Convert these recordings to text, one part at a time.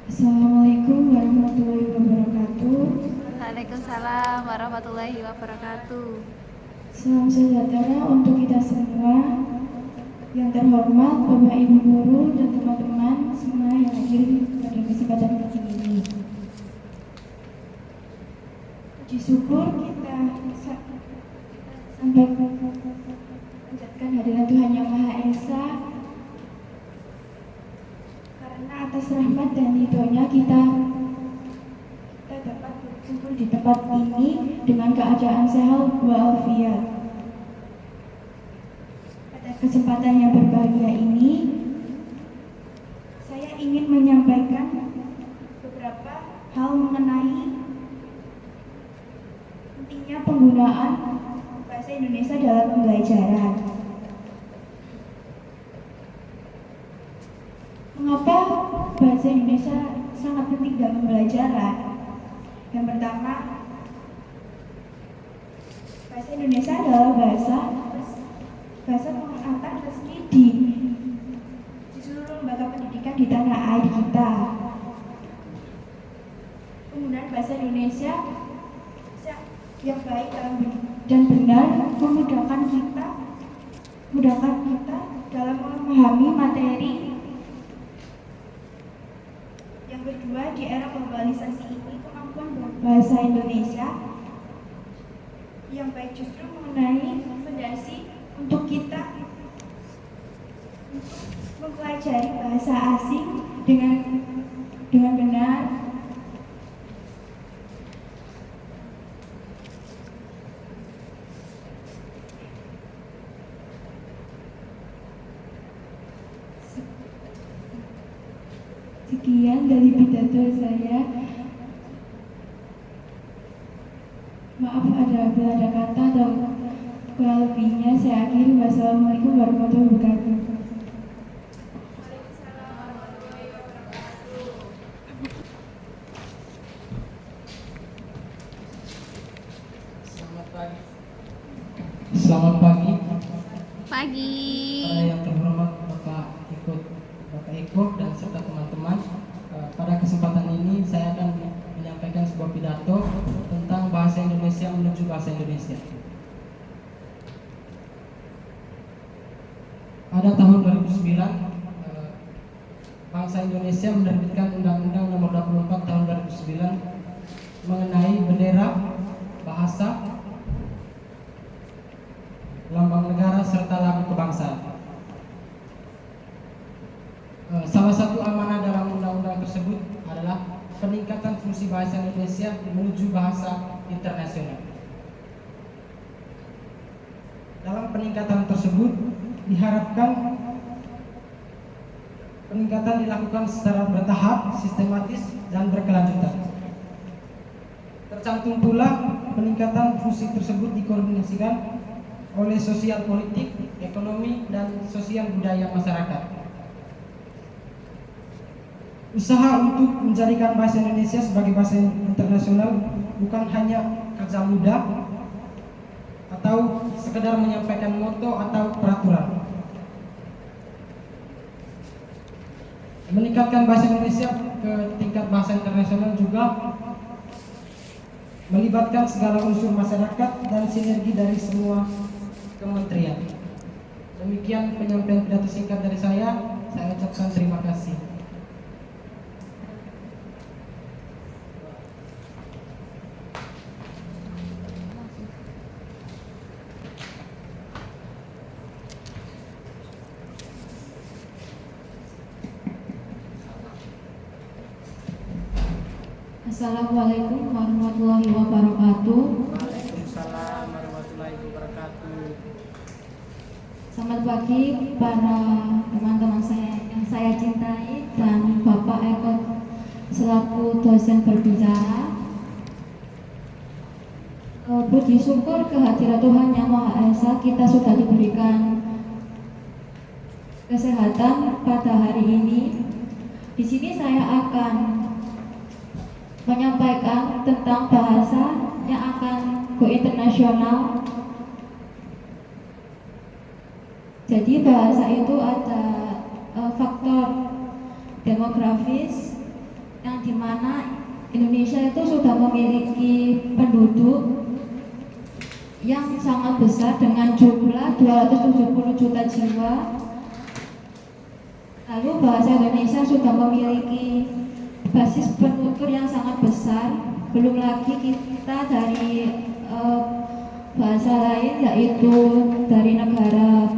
Assalamualaikum warahmatullahi wabarakatuh. Waalaikumsalam warahmatullahi wabarakatuh. Salam sejahtera untuk kita semua. Yang terhormat Bapak Ibu Guru dan teman-teman semua yang hadir pada kesempatan kali ini. Puji syukur kita sampai panjatkan hadirat Tuhan Yang Maha Esa, karena atas rahmat dan ridhonya kita dapat berkumpul di tempat ini dengan keadaan sehat walafiat. Pada kesempatan yang berbahagia ini, saya ingin menyampaikan beberapa hal mengenai pentingnya penggunaan bahasa Indonesia dalam pembelajaran. Mengapa bahasa Indonesia sangat penting dalam pembelajaran? Yang pertama, bahasa Indonesia adalah bahasa pengangkat resmi di seluruh lembaga pendidikan di tanah air kita. Penggunaan bahasa Indonesia yang baik dan benar memudahkan kita dalam memahami materi. Yang kedua, di era globalisasi ini, kemampuan bahasa Indonesia yang baik justru mengenai fondasi untuk kita mempelajari bahasa asing dengan benar. Sekian dari pidato saya. Maaf bila ada kata atau kurang lebihnya saya akhiri. Wassalamualaikum warahmatullahi wabarakatuh. Selamat pagi. Selamat pagi. Pagi. Yang terhormat Bapak Eko dan serta teman-teman. Pada kesempatan ini saya akan menyampaikan sebuah pidato tentang bahasa Indonesia menuju bahasa Indonesia. Pada tahun 2009, bangsa Indonesia menerbitkan Undang-Undang Nomor 24 Tahun 2009 mengenai bendera, bahasa, lambang negara serta lagu kebangsaan. Salah satu amanah dalam undang-undang tersebut adalah peningkatan fungsi bahasa Indonesia menuju bahasa internasional. Dalam peningkatan tersebut diharapkan peningkatan dilakukan secara bertahap, sistematis, dan berkelanjutan. Tercantum pula peningkatan fungsi tersebut dikoordinasikan oleh sosial politik, ekonomi, dan sosial budaya masyarakat. Usaha untuk menjadikan bahasa Indonesia sebagai bahasa internasional bukan hanya kerja mudah atau sekedar menyampaikan moto atau peraturan. Meningkatkan bahasa Indonesia ke tingkat bahasa internasional juga melibatkan segala unsur masyarakat dan sinergi dari semua kementerian. Demikian penyampaian pidato singkat dari saya ucapkan terima kasih. Assalamualaikum warahmatullahi wabarakatuh. Waalaikumsalam warahmatullahi wabarakatuh. Selamat pagi para teman-teman saya yang saya cintai dan Bapak Eko selaku dosen berbicara. Puji syukur kehadirat Tuhan Yang Maha Esa, kita sudah diberikan kesehatan pada hari ini. Di sini saya akan menyampaikan tentang bahasa yang akan go internasional. Jadi bahasa itu ada faktor demografis, yang dimana Indonesia itu sudah memiliki penduduk yang sangat besar dengan jumlah 270 juta jiwa. Lalu bahasa Indonesia sudah memiliki basis penutur yang sangat besar. Belum lagi kita dari bahasa lain, yaitu dari negara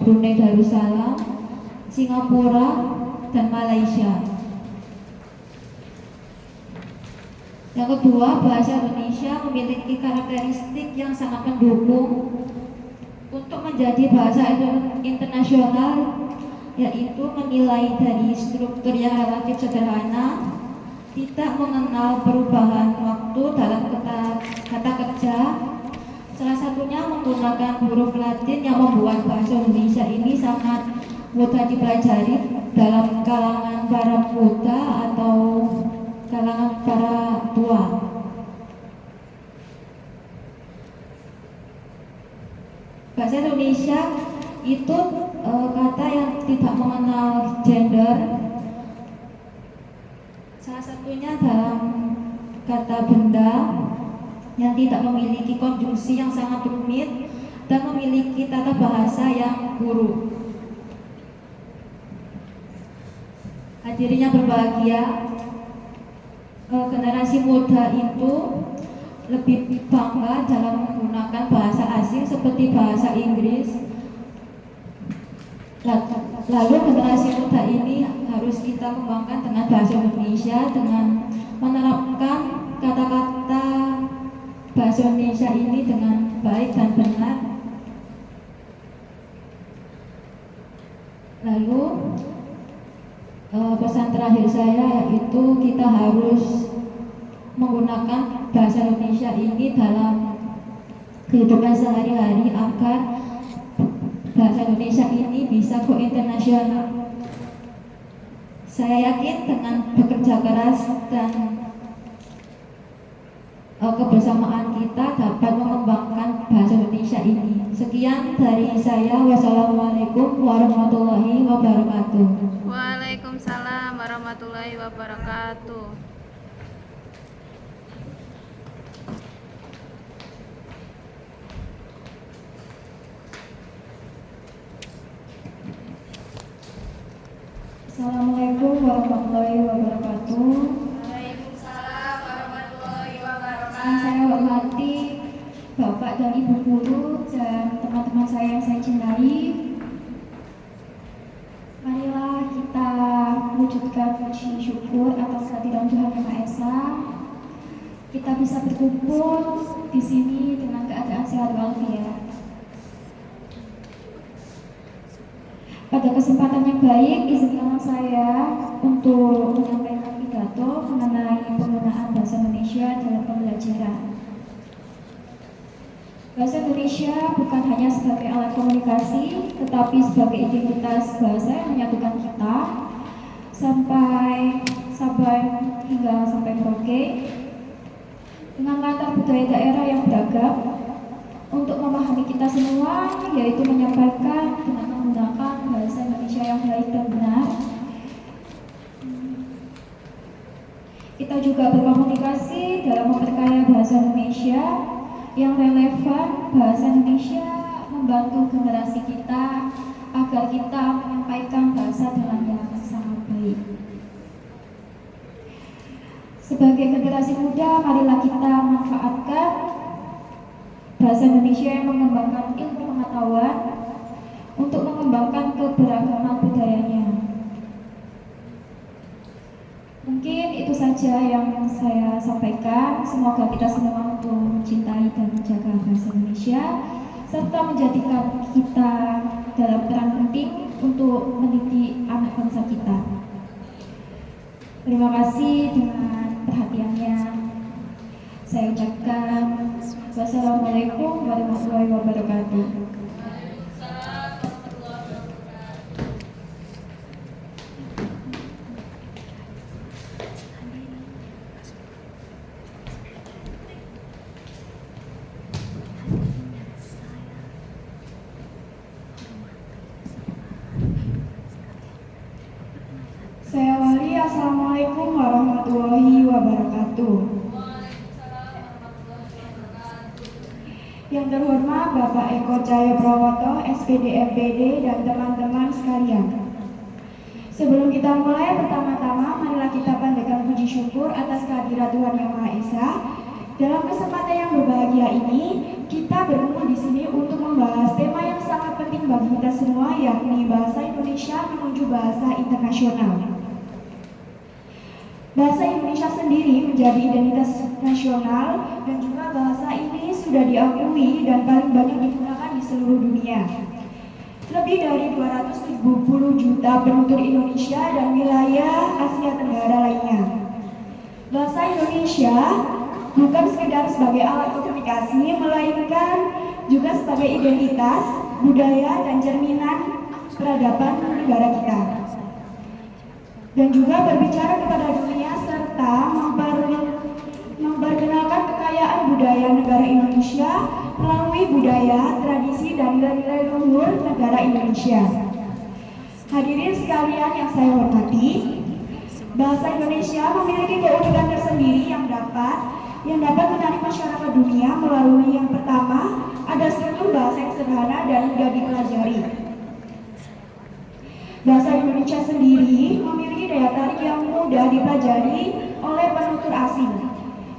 Brunei Darussalam, Singapura, dan Malaysia. Yang kedua, bahasa Indonesia memiliki karakteristik yang sangat mendukung untuk menjadi bahasa internasional, yaitu menilai dari struktur yang relatif sederhana, tidak mengenal perubahan waktu dalam kata kerja. Salah satunya menggunakan huruf Latin yang membuat bahasa Indonesia ini sangat mudah dipelajari dalam kalangan para muda atau kalangan para tua. Bahasa Indonesia itu kata yang tidak mengenal gender. Salah satunya dalam kata benda yang tidak memiliki konjungsi yang sangat rumit dan memiliki tata bahasa yang buruk. Hadirin yang berbahagia, generasi muda itu lebih bangga dalam menggunakan bahasa asing seperti bahasa Inggris. Lalu generasi muda ini harus kita kembangkan dengan bahasa Indonesia dengan menerapkan kata-kata bahasa Indonesia ini dengan baik dan benar. Lalu pesan terakhir saya yaitu kita harus menggunakan bahasa Indonesia ini dalam kehidupan sehari-hari agar bahasa Indonesia ini bisa go internasional. Saya yakin dengan bekerja keras dan kebersamaan kita dapat mengembangkan bahasa Indonesia ini. Sekian dari saya. Wassalamualaikum warahmatullahi wabarakatuh. Waalaikumsalam warahmatullahi wabarakatuh. Assalamualaikum warahmatullahi wabarakatuh. Waalaikumsalam warahmatullahi wabarakatuh. Yang saya hormati Bapak dan Ibu Guru dan teman-teman saya yang saya cintai, marilah kita wujudkan puji syukur atas kehadiran Tuhan Yang Maha Esa. Kita bisa berkumpul di sini dengan keadaan sehat walafiat. Pada kesempatan yang baik, izinkan saya untuk menyampaikan pidato mengenai penggunaan bahasa Indonesia dalam pembelajaran. Bahasa Indonesia bukan hanya sebagai alat komunikasi, tetapi sebagai identitas bahasa yang menyatukan kita sampai Sabang hingga sampai Merauke dengan latar budaya daerah yang beragam untuk memahami kita semua, yaitu menyampaikan dengan menggunakan bahasa Indonesia yang baik dan benar. Kita juga berkomunikasi dalam memperkaya bahasa Indonesia yang relevan. Bahasa Indonesia membantu generasi kita agar kita menyampaikan bahasa dengan yang sangat baik. Sebagai generasi muda, marilah kita manfaatkan bahasa Indonesia yang mengembangkan ilmu pengetahuan untuk mengembangkan keberagaman budayanya. Mungkin itu saja yang saya sampaikan. Semoga kita semua untuk mencintai dan menjaga bahasa Indonesia serta menjadikan kita dalam peran penting untuk mendidik anak bangsa kita. Terima kasih dengan perhatiannya. Saya ucapkan wassalamualaikum warahmatullahi wabarakatuh. Saya Wali, assalamualaikum warahmatullahi wabarakatuh. Yang terhormat Bapak Eko Cahyo Prawoto, SPD MPD, dan teman-teman sekalian. Sebelum kita mulai, pertama-tama marilah kita panjatkan puji syukur atas kehadirat Tuhan Yang Maha Esa. Dalam kesempatan yang berbahagia ini, kita berkumpul di sini untuk membahas tema yang sangat penting bagi kita semua, yakni bahasa Indonesia menuju bahasa internasional. Bahasa Indonesia sendiri menjadi identitas nasional dan juga bahasa ini sudah diakui dan paling banyak digunakan di seluruh dunia. Lebih dari 270 juta penutur Indonesia dan wilayah Asia Tenggara lainnya. Bahasa Indonesia bukan sekedar sebagai alat komunikasi, melainkan juga sebagai identitas, budaya, dan cerminan peradaban negara kita. Dan juga berbicara kepada dunia serta memperkenalkan kekayaan budaya negara Indonesia melalui budaya, tradisi, dan nilai-nilai luhur negara Indonesia. Hadirin sekalian yang saya hormati, bahasa Indonesia memiliki keunikan tersendiri yang dapat menarik masyarakat dunia melalui yang pertama, ada struktur bahasa yang sederhana dan mudah dipelajari. Bahasa Indonesia sendiri memiliki daya tarik yang mudah dipelajari oleh penutur asing.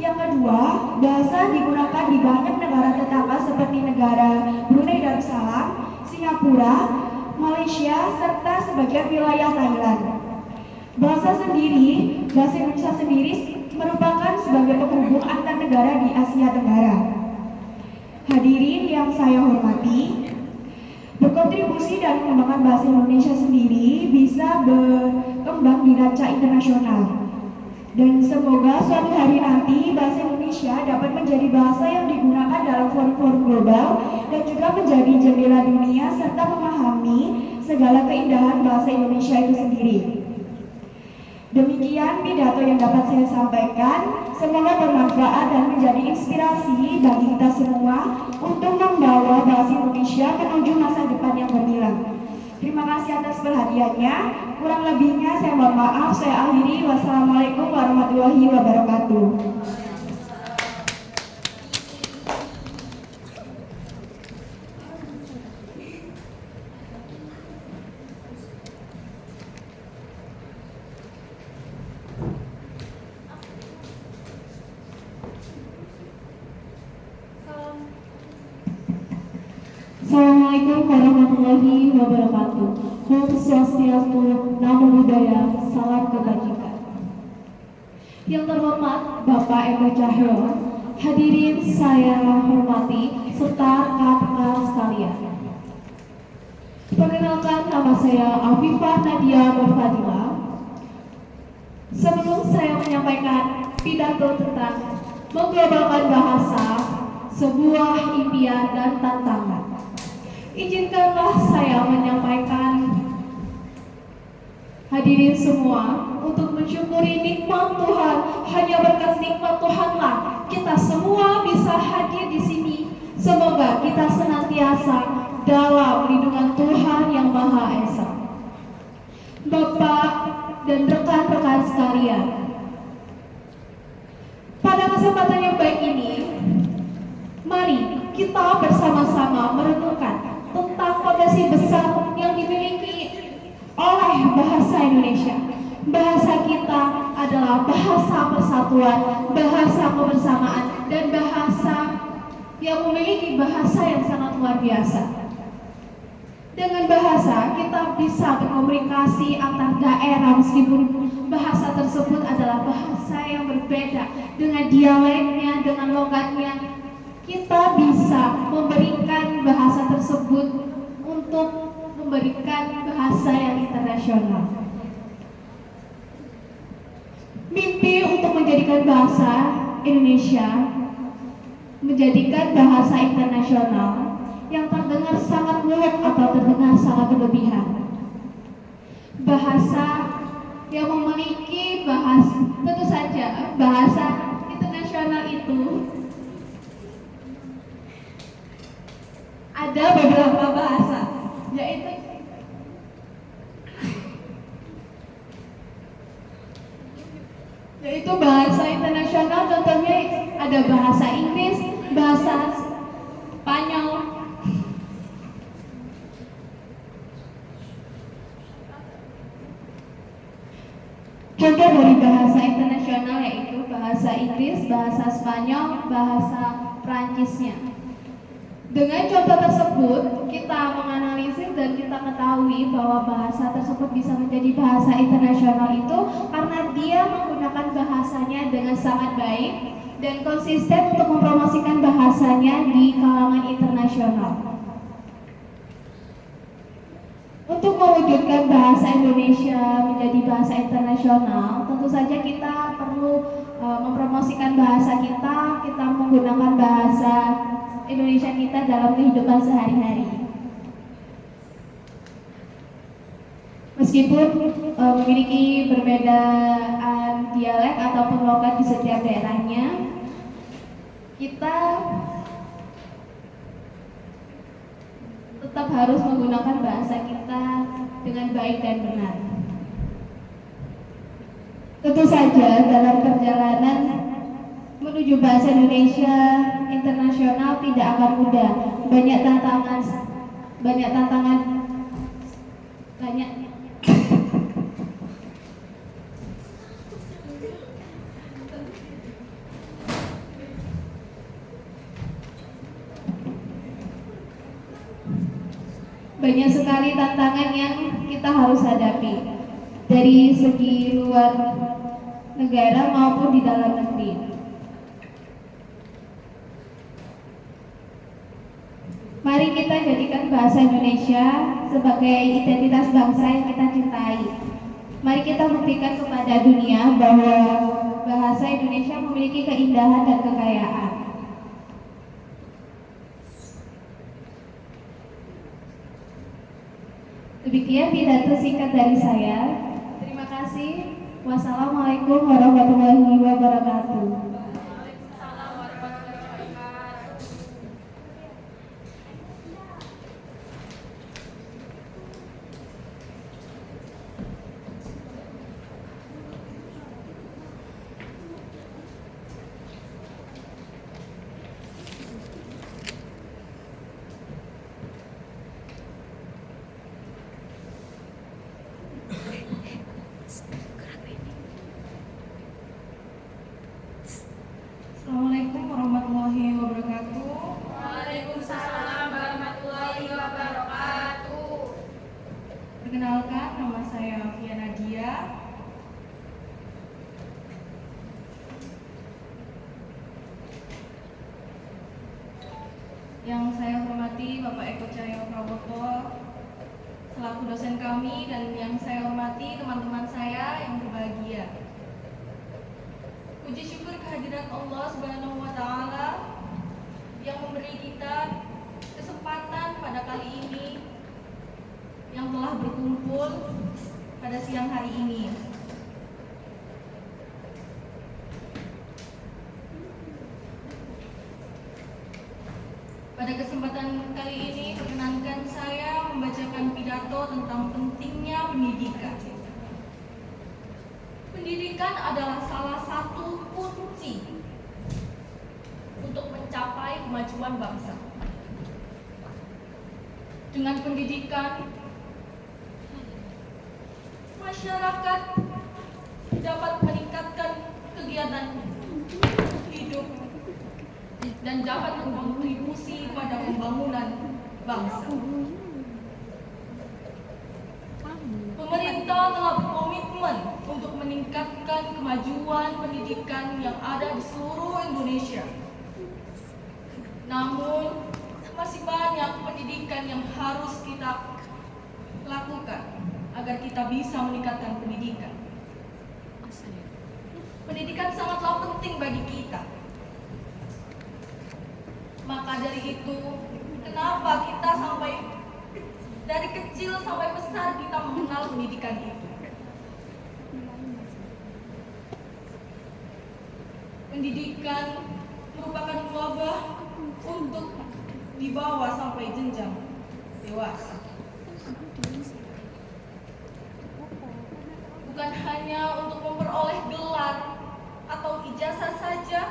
Yang kedua, bahasa digunakan di banyak negara tetangga seperti negara Brunei Darussalam, Singapura, Malaysia, serta sebagian wilayah Thailand. Bahasa Indonesia sendiri merupakan sebagai penghubung antar negara di Asia Tenggara. Hadirin yang saya hormati, berkontribusi dan mengembangkan bahasa Indonesia sendiri bisa berkembang di kancah internasional. Dan semoga suatu hari nanti bahasa Indonesia dapat menjadi bahasa yang digunakan dalam forum-forum global dan juga menjadi jendela dunia serta memahami segala keindahan bahasa Indonesia itu sendiri. Demikian pidato yang dapat saya sampaikan, semoga bermanfaat dan menjadi inspirasi bagi kita semua untuk membawa bahasa Indonesia menuju masa depan yang gemilang. Terima kasih atas perhatiannya. Kurang lebihnya saya mohon maaf. Saya akhiri. Wassalamualaikum warahmatullahi wabarakatuh. Assalamualaikum warahmatullahi wabarakatuh. Om Swastiastu, Namo Buddhaya, salam kebajikan. Yang terhormat Bapak Eko Cahyo, hadirin saya hormati serta rekan-rekan sekalian. Perkenalkan, nama saya Afifah Nadia Nurfadila. Sebelum saya menyampaikan pidato tentang mengglobalkan bahasa, sebuah impian dan tantangan, izinkanlah saya menyampaikan hadirin semua untuk mensyukuri nikmat Tuhan. Hanya berkat nikmat Tuhanlah kita semua bisa hadir di sini. Semoga kita senantiasa dalam lindungan Tuhan Yang Maha Esa. Bapak dan rekan-rekan sekalian, pada kesempatan yang baik ini, mari kita bersama-sama merenungkan tentang potensi besar yang dimiliki oleh bahasa Indonesia. Bahasa kita adalah bahasa persatuan, bahasa kebersamaan, dan bahasa yang memiliki bahasa yang sangat luar biasa. Dengan bahasa kita bisa berkomunikasi antar daerah meskipun bahasa tersebut adalah bahasa yang berbeda dengan dialeknya, dengan logatnya. Kita bisa memberikan bahasa tersebut untuk memberikan bahasa yang internasional. Mimpi untuk menjadikan bahasa Indonesia menjadikan bahasa internasional yang terdengar sangat muluk atau terdengar sangat berlebihan. Bahasa yang memiliki tentu saja bahasa internasional itu ada beberapa bahasa, yaitu yaitu bahasa internasional. Contohnya ada bahasa Inggris, bahasa Spanyol. Contoh dari bahasa internasional yaitu bahasa Inggris, bahasa Spanyol, bahasa Prancisnya. Dengan contoh tersebut, kita menganalisis dan kita ketahui bahwa bahasa tersebut bisa menjadi bahasa internasional itu karena dia menggunakan bahasanya dengan sangat baik dan konsisten untuk mempromosikan bahasanya di kalangan internasional. Untuk mewujudkan bahasa Indonesia menjadi bahasa internasional, tentu saja kita perlu mempromosikan bahasa kita menggunakan bahasa Indonesia kita dalam kehidupan sehari-hari. Meskipun memiliki perbedaan dialek ataupun logat di setiap daerahnya, kita tetap harus menggunakan bahasa kita dengan baik dan benar. Tentu saja dalam perjalanan menuju bahasa Indonesia internasional tidak akan mudah. Banyak tantangan. Banyak sekali tantangan yang kita harus hadapi dari segi luar negara maupun di dalam negeri. Mari kita jadikan bahasa Indonesia sebagai identitas bangsa yang kita cintai. Mari kita buktikan kepada dunia bahwa bahasa Indonesia memiliki keindahan dan kekayaan. Demikian pidato singkat dari saya. Terima kasih. Wassalamualaikum warahmatullahi wabarakatuh. Assalamualaikum warahmatullahi wabarakatuh. Waalaikumsalam warahmatullahi wabarakatuh. Perkenalkan, nama saya Fia Nadia. Yang saya hormati Bapak Eko Cahyo Prawoto selaku dosen kami, dan yang saya hormati teman-teman saya yang berbahagia. Puji syukur kehadirat Allah Subhanahu wa Ta'ala yang memberi kita kesempatan pada kali ini yang telah berkumpul pada siang hari ini. Pada kesempatan kali ini, perkenankan saya membacakan pidato tentang pentingnya pendidikan. Pendidikan adalah salah satu kunci untuk mencapai kemajuan bangsa. Dengan pendidikan, masyarakat dapat meningkatkan kegiatan hidup dan dapat berkontribusi pada pembangunan bangsa. Pemerintah telah berkomitmen untuk meningkatkan kemajuan pendidikan yang ada di seluruh Indonesia. Namun, masih banyak pendidikan yang harus kita lakukan agar kita bisa meningkatkan pendidikan. Pendidikan sangatlah penting bagi kita. Maka dari itu, kenapa kita dari kecil sampai besar kita mengenal pendidikan itu? Pendidikan merupakan wabah untuk dibawa sampai jenjang dewasa. Bukan hanya untuk memperoleh gelar ijazah saja,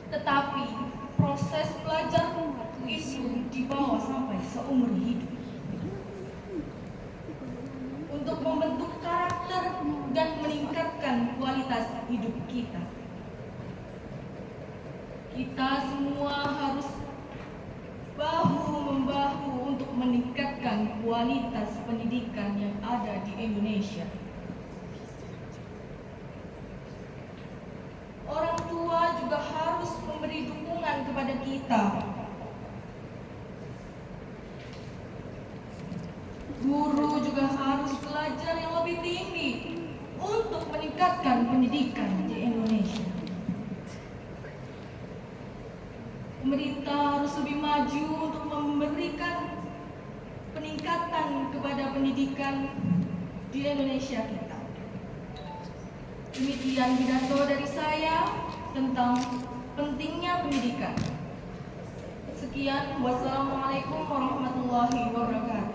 tetapi proses belajar itu dibawa sampai seumur hidup untuk membentuk karakter dan meningkatkan kualitas hidup kita. Kita semua harus bahu-membahu untuk meningkatkan kualitas pendidikan yang ada di Indonesia. Orang tua juga harus memberi dukungan kepada kita. Guru juga harus belajar yang lebih tinggi untuk meningkatkan pendidikan di Indonesia. Pemerintah harus lebih maju untuk memberikan peningkatan kepada pendidikan di Indonesia kita. Demikian pidato dari saya tentang pentingnya pendidikan. Sekian, wassalamualaikum warahmatullahi wabarakatuh.